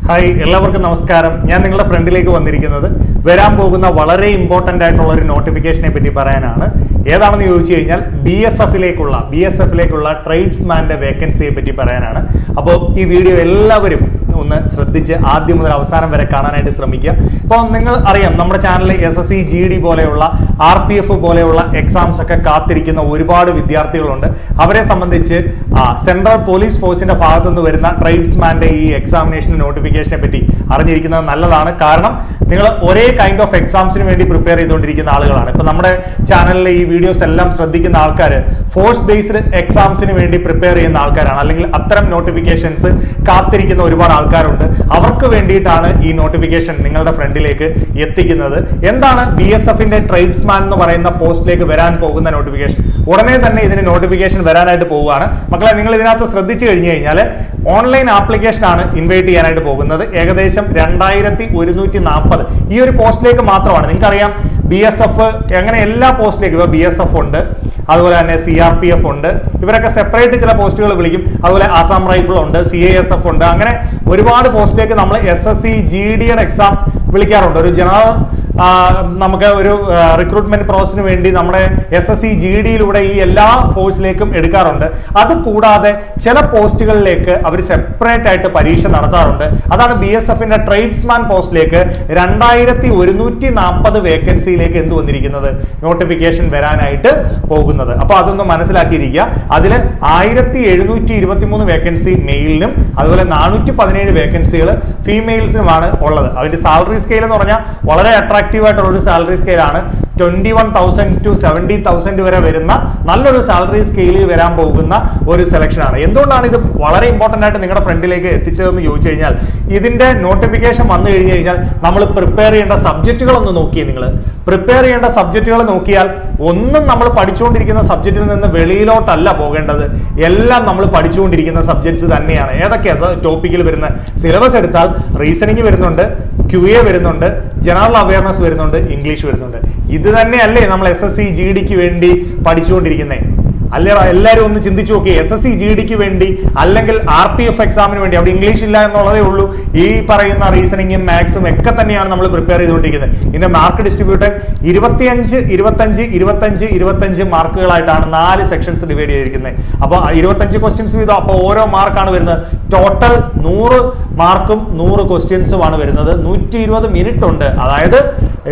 Hi, എല്ലാവർക്കും നമസ്കാരം. ഞാൻ നിങ്ങളുടെ ഫ്രണ്ടിലേക്ക് വന്നിരിക്കുന്നത് വരാൻ പോകുന്ന വളരെ ഇമ്പോർട്ടൻ്റ് ആയിട്ടുള്ള ഒരു നോട്ടിഫിക്കേഷനെ പറ്റി പറയാനാണ്. ഏതാണെന്ന് ചോദിച്ചു കഴിഞ്ഞാൽ ബി എസ് എഫിലേക്കുള്ള ട്രേഡ്സ്മാൻ്റെ വേക്കൻസിയെ പറ്റി പറയാനാണ്. അപ്പോൾ ഈ വീഡിയോ എല്ലാവരും ഒന്ന് ശ്രദ്ധിച്ച് ആദ്യം മുതൽ അവസാനം വരെ കാണാനായിട്ട് ശ്രമിക്കുക. ഇപ്പോൾ നിങ്ങൾ അറിയാം, നമ്മുടെ ചാനലിൽ SSC GD പോലെയുള്ള RPF പോലെയുള്ള എക്സാംസ് ഒക്കെ കാത്തിരിക്കുന്ന ഒരുപാട് വിദ്യാർത്ഥികളുണ്ട്. അവരെ സംബന്ധിച്ച് സെൻട്രൽ പോലീസ് ഫോഴ്സിന്റെ ഭാഗത്തു നിന്ന് വരുന്ന ട്രേഡ്സ്മാന്റെ ഈ എക്സാമിനേഷൻ നോട്ടിഫിക്കേഷനെ പറ്റി അറിഞ്ഞിരിക്കുന്നത് നല്ലതാണ്. കാരണം നിങ്ങൾ ഒരേ കൈൻഡ് ഓഫ് എക്സാംസിന് വേണ്ടി പ്രിപ്പയർ ചെയ്തുകൊണ്ടിരിക്കുന്ന ആളുകളാണ്. ഇപ്പൊ നമ്മുടെ ചാനലിലെ ഈ വീഡിയോസ് എല്ലാം ശ്രദ്ധിക്കുന്ന ആൾക്കാർ ഫോഴ്സ് ബേസ്ഡ് എക്സാംസിന് വേണ്ടി പ്രിപ്പയർ ചെയ്യുന്ന ആൾക്കാരാണ്, അല്ലെങ്കിൽ അത്തരം നോട്ടിഫിക്കേഷൻസ് കാത്തിരിക്കുന്ന ഒരുപാട് ആൾക്കാരുണ്ട്. അവർക്ക് വേണ്ടിയിട്ടാണ് ഈ നോട്ടിഫിക്കേഷൻ നിങ്ങളുടെ ഫ്രണ്ടിലേക്ക് എത്തിക്കുന്നത്. എന്താണ് BSFന്റെ ട്രേഡ്സ്മാൻ എന്ന് പറയുന്ന പോസ്റ്റിലേക്ക് വരാൻ പോകുന്ന നോട്ടിഫിക്കേഷൻ? ഉടനെ തന്നെ ഇതിന് നോട്ടിഫിക്കേഷൻ വരാനായിട്ട് പോവുകയാണ്. മക്കളെ, നിങ്ങൾ ഇതിനകത്ത് ശ്രദ്ധിച്ചു കഴിഞ്ഞു കഴിഞ്ഞാൽ ഓൺലൈൻ ആപ്ലിക്കേഷൻ ആണ് ഇൻവൈറ്റ് ചെയ്യാനായിട്ട് പോകുന്നത്. ഏകദേശം 2140 ഈ ഒരു പോസ്റ്റിലേക്ക് മാത്രമാണ്. നിങ്ങൾക്കറിയാം, BSF അങ്ങനെ എല്ലാ പോസ്റ്റിലേക്കും ഇപ്പോൾ BSF ഉണ്ട്, അതുപോലെ തന്നെ CRPF ഉണ്ട്. ഇവരൊക്കെ സെപ്പറേറ്റ് ചില പോസ്റ്റുകൾ വിളിക്കും. അതുപോലെ ആസാം റൈഫിൾ ഉണ്ട്, CISF ഉണ്ട്. അങ്ങനെ ഒരുപാട് പോസ്റ്റിലേക്ക് നമ്മൾ SSC GDയുടെ എക്സാം വിളിക്കാറുണ്ട്. ഒരു ജനറൽ നമുക്ക് ഒരു റിക്രൂട്ട്മെന്റ് പ്രോസസിന് വേണ്ടി നമ്മുടെ SSC GDയിലൂടെ ഈ എല്ലാ ഫോഴ്സിലേക്കും എടുക്കാറുണ്ട്. അത് കൂടാതെ ചില പോസ്റ്റുകളിലേക്ക് അവർ സെപ്പറേറ്റ് ആയിട്ട് പരീക്ഷ നടത്താറുണ്ട്. അതാണ് BSFന്റെ ട്രേഡ്സ്മാൻ പോസ്റ്റിലേക്ക് 2140 വേക്കൻസിയിലേക്ക് എന്ത് വന്നിരിക്കുന്നത്, നോട്ടിഫിക്കേഷൻ വരാനായിട്ട് പോകുന്നത്. അപ്പൊ അതൊന്ന് മനസ്സിലാക്കിയിരിക്കുക. അതിൽ 1723 വേക്കൻസി മെയിലിനും അതുപോലെ 417 വേക്കൻസികൾ ഫീമെയിൽസിനുമാണ് ഉള്ളത്. അതിന്റെ സാലറി സ്കെയിൽ എന്ന് പറഞ്ഞാൽ വളരെ അട്രാക്റ്റീവ് ആയിട്ടുള്ള ഒരു സാലറി സ്കെയിലാണ്. 21,000 to 70,000 വരെ വരുന്ന നല്ലൊരു സാലറി സ്കെയിലിൽ വരാൻ പോകുന്ന ഒരു സെലക്ഷനാണ്. എന്തുകൊണ്ടാണ് ഇത് വളരെ ഇമ്പോർട്ടൻ്റ് ആയിട്ട് നിങ്ങളുടെ ഫ്രണ്ടിലേക്ക് എത്തിച്ചതെന്ന് ചോദിച്ചു കഴിഞ്ഞാൽ, ഇതിന്റെ നോട്ടിഫിക്കേഷൻ വന്നു കഴിഞ്ഞു കഴിഞ്ഞാൽ നമ്മൾ പ്രിപ്പയർ ചെയ്യേണ്ട സബ്ജക്റ്റുകൾ ഒന്ന് നോക്കിയേ. നിങ്ങൾ പ്രിപ്പയർ ചെയ്യേണ്ട സബ്ജക്റ്റുകൾ നോക്കിയാൽ ഒന്നും നമ്മൾ പഠിച്ചുകൊണ്ടിരിക്കുന്ന സബ്ജക്റ്റിൽ നിന്ന് വെളിയിലോട്ടല്ല പോകേണ്ടത്. എല്ലാം നമ്മൾ പഠിച്ചുകൊണ്ടിരിക്കുന്ന സബ്ജക്ട്സ് തന്നെയാണ്. ഏതൊക്കെയാണ് ടോപ്പിക്കിൽ വരുന്ന സിലബസ് എടുത്താൽ റീസണിങ് വരുന്നുണ്ട്, QA വരുന്നുണ്ട്, ജനറൽ അവയർനെസ് വരുന്നുണ്ട്, ഇംഗ്ലീഷ് വരുന്നുണ്ട്. ഇത് തന്നെയല്ലേ നമ്മൾ SSC GDക്ക് വേണ്ടി പഠിച്ചുകൊണ്ടിരിക്കുന്നത്? അല്ലേ? എല്ലാവരും ഒന്ന് ചിന്തിച്ചു നോക്കി. SSC GDക്ക് വേണ്ടി അല്ലെങ്കിൽ RPF എക്സാമിന് വേണ്ടി അവിടെ ഇംഗ്ലീഷ് ഇല്ല എന്നുള്ളതേ ഉള്ളൂ. ഈ പറയുന്ന റീസണിങ്ങും മാത്സും ഒക്കെ തന്നെയാണ് നമ്മൾ പ്രിപ്പയർ ചെയ്തുകൊണ്ടിരിക്കുന്നത്. ഇതിന്റെ മാർക്ക് ഡിസ്ട്രിബ്യൂട്ടഡ് 25, 25, 25, 25 മാർക്കുകളായിട്ടാണ് 4 സെക്ഷൻസ് ഡിവൈഡ് ചെയ്തിരിക്കുന്നത്. അപ്പോൾ 25 ക്വസ്റ്റ്യൻസ് വീതം. അപ്പോൾ ഓരോ മാർക്കാണ് വരുന്നത്. ടോട്ടൽ 100 മാർക്കും 100 ക്വസ്റ്റ്യൻസുമാണ് വരുന്നത്. 120 മിനിറ്റ് ഉണ്ട്. അതായത്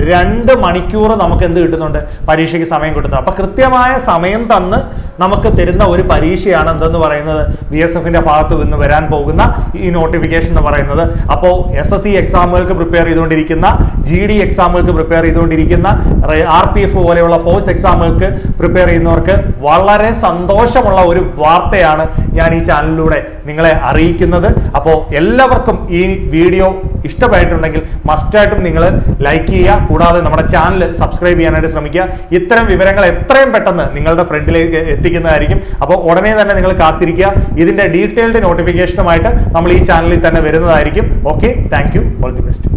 2 മണിക്കൂർ നമുക്ക് എന്ത് കിട്ടുന്നുണ്ട്, പരീക്ഷയ്ക്ക് സമയം കിട്ടുന്നത്. അപ്പൊ കൃത്യമായ സമയം തന്ന് നമുക്ക് തരുന്ന ഒരു പരീക്ഷയാണ് എന്തെന്ന് പറയുന്നത്, BSFന്റെ ഭാഗത്ത് നിന്ന് വരാൻ പോകുന്ന ഈ നോട്ടിഫിക്കേഷൻ എന്ന് പറയുന്നത്. അപ്പോൾ SSC എക്സാമുകൾക്ക് പ്രിപ്പയർ ചെയ്തുകൊണ്ടിരിക്കുന്ന, GD എക്സാമുകൾക്ക് പ്രിപ്പയർ ചെയ്തുകൊണ്ടിരിക്കുന്ന, RPF പോലെയുള്ള ഫോഴ്സ് എക്സാമുകൾക്ക് പ്രിപ്പയർ ചെയ്യുന്നവർക്ക് വളരെ സന്തോഷമുള്ള ഒരു വാർത്തയാണ് ഞാൻ ഈ ചാനലിലൂടെ നിങ്ങളെ അറിയിക്കുന്നത്. അപ്പോൾ എല്ലാവർക്കും ഈ വീഡിയോ ഇഷ്ടപ്പെട്ടിട്ടുണ്ടെങ്കിൽ മസ്റ്റായിട്ടും നിങ്ങൾ ലൈക്ക് ചെയ്യുക. കൂടാതെ നമ്മുടെ ചാനൽ സബ്സ്ക്രൈബ് ചെയ്യാനായിട്ട് ശ്രമിക്കുക. ഇത്തരം വിവരങ്ങൾ എത്രയും പെട്ടെന്ന് നിങ്ങളുടെ ഫ്രണ്ടിലേക്ക് എത്തിക്കുന്നതായിരിക്കും. അപ്പോൾ ഉടനെ തന്നെ നിങ്ങൾ കാത്തിരിക്കുക. ഇതിന്റെ ഡീറ്റെയിൽഡ് നോട്ടിഫിക്കേഷനുമായിട്ട് നമ്മൾ ഈ ചാനലിൽ തന്നെ വരുന്നതായിരിക്കും. Okay, thank you, all the best.